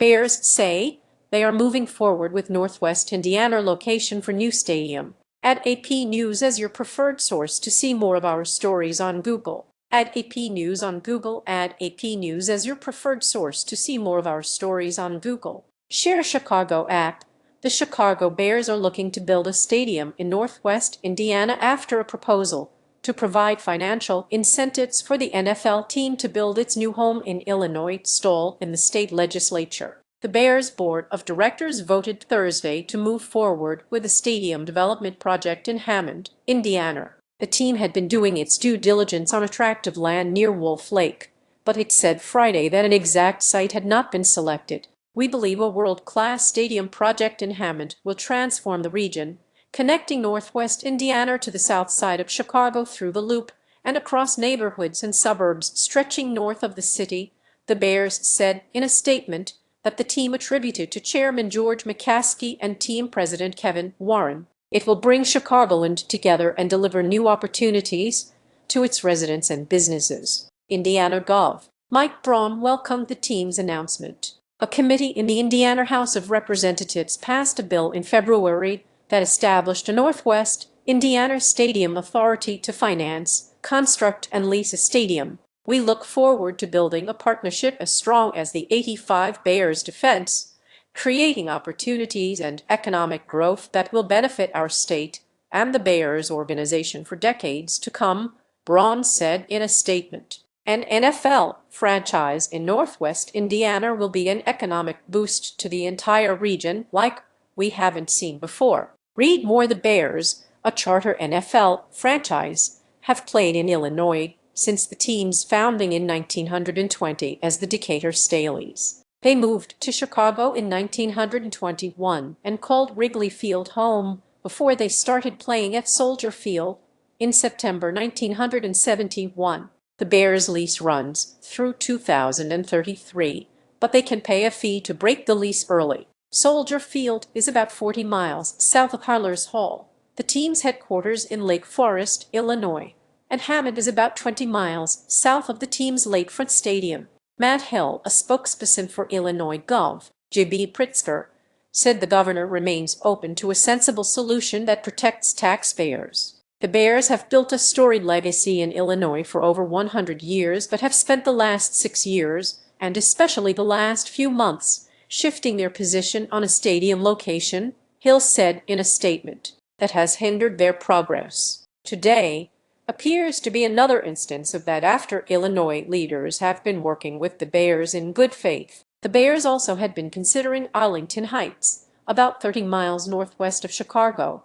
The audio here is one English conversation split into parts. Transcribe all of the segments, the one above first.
Bears say they are moving forward with Northwest Indiana location for new stadium. Add AP News as your preferred source to see more of our stories on Google. Add AP News on Google. Add AP News as your preferred source to see more of our stories on Google. Share Chicago app. The Chicago Bears are looking to build a stadium in Northwest Indiana after a proposal to provide financial incentives for the NFL team to build its new home in Illinois stalled in the state legislature. The Bears Board of Directors voted Thursday to move forward with a stadium development project in Hammond, Indiana. The team had been doing its due diligence on a tract of land near Wolf Lake, but it said Friday that an exact site had not been selected. "We believe a world-class stadium project in Hammond will transform the region, connecting Northwest Indiana to the south side of Chicago through the Loop and across neighborhoods and suburbs stretching north of the city," the Bears said in a statement that the team attributed to Chairman George McCaskey and team president Kevin Warren. "It will bring Chicagoland together and deliver new opportunities to its residents and businesses." Indiana Gov. Mike Braun welcomed the team's announcement. A committee in the Indiana House of Representatives passed a bill in February that established a Northwest Indiana Stadium Authority to finance, construct, and lease a stadium. "We look forward to building a partnership as strong as the '85 Bears defense, creating opportunities and economic growth that will benefit our state and the Bears organization for decades to come," Braun said in a statement. "An NFL franchise in Northwest Indiana will be an economic boost to the entire region like we haven't seen before." Read more. The Bears, a charter NFL franchise, have played in Illinois since the team's founding in 1920 as the Decatur Staleys. They moved to Chicago in 1921 and called Wrigley Field home before they started playing at Soldier Field in September 1971. The Bears' lease runs through 2033, but they can pay a fee to break the lease early. Soldier Field is about 40 miles south of Harlers Hall, the team's headquarters in Lake Forest, Illinois, and Hammond is about 20 miles south of the team's lakefront stadium. Matt Hill, a spokesperson for Illinois Gov. J.B. Pritzker, said the governor remains open to a sensible solution that protects taxpayers. The Bears have built a storied legacy in Illinois for over 100 years, but have spent the last 6 years, and especially the last few months, shifting their position on a stadium location, Hill said in a statement, that has hindered their progress. Today appears to be another instance of that after Illinois leaders have been working with the Bears in good faith. The Bears also had been considering Arlington Heights, about 30 miles northwest of Chicago,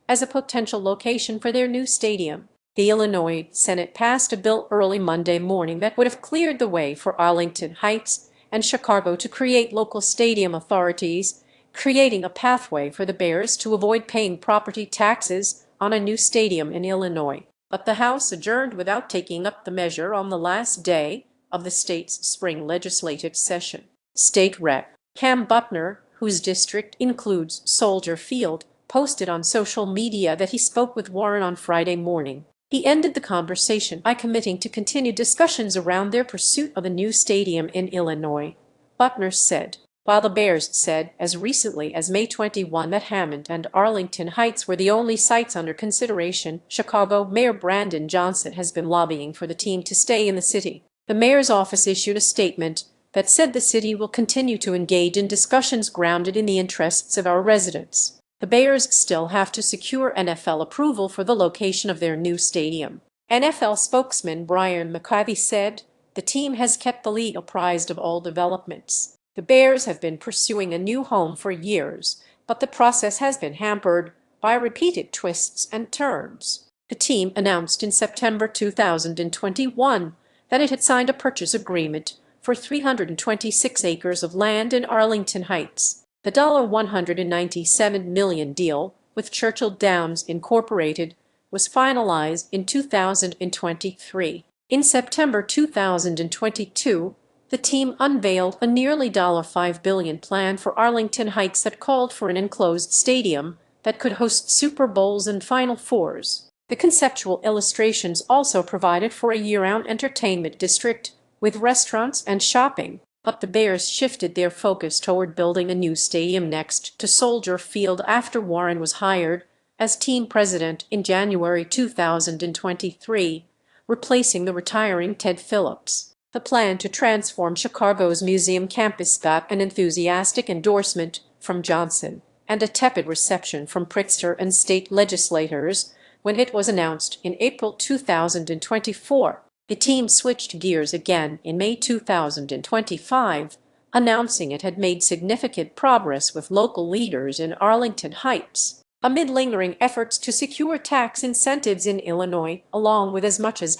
as a potential location for their new stadium. The Illinois Senate passed a bill early Monday morning that would have cleared the way for Arlington Heights and Chicago to create local stadium authorities, creating a pathway for the Bears to avoid paying property taxes on a new stadium in Illinois. But the House adjourned without taking up the measure on the last day of the state's spring legislative session. State Rep. Cam Butner, whose district includes Soldier Field, posted on social media that he spoke with Warren on Friday morning. He ended the conversation by committing to continue discussions around their pursuit of a new stadium in Illinois. Butner said, while the Bears said as recently as May 21 that Hammond and Arlington Heights were the only sites under consideration, Chicago Mayor Brandon Johnson has been lobbying for the team to stay in the city. The mayor's office issued a statement that said the city will continue to engage in discussions grounded in the interests of our residents. The Bears still have to secure NFL approval for the location of their new stadium. NFL spokesman Brian McCarthy said, "The team has kept the league apprised of all developments. The Bears have been pursuing a new home for years, but the process has been hampered by repeated twists and turns." The team announced in September 2021 that it had signed a purchase agreement for 326 acres of land in Arlington Heights. The $197 million deal with Churchill Downs Incorporated was finalized in 2023. In September 2022, the team unveiled a nearly $5 billion plan for Arlington Heights that called for an enclosed stadium that could host Super Bowls and Final Fours. The conceptual illustrations also provided for a year-round entertainment district with restaurants and shopping. But the Bears shifted their focus toward building a new stadium next to Soldier Field after Warren was hired as team president in January 2023, replacing the retiring Ted Phillips. The plan to transform Chicago's museum campus got an enthusiastic endorsement from Johnson and a tepid reception from Pritzker and state legislators when it was announced in April 2024. The team switched gears again in May 2025, announcing it had made significant progress with local leaders in Arlington Heights, amid lingering efforts to secure tax incentives in Illinois, along with as much as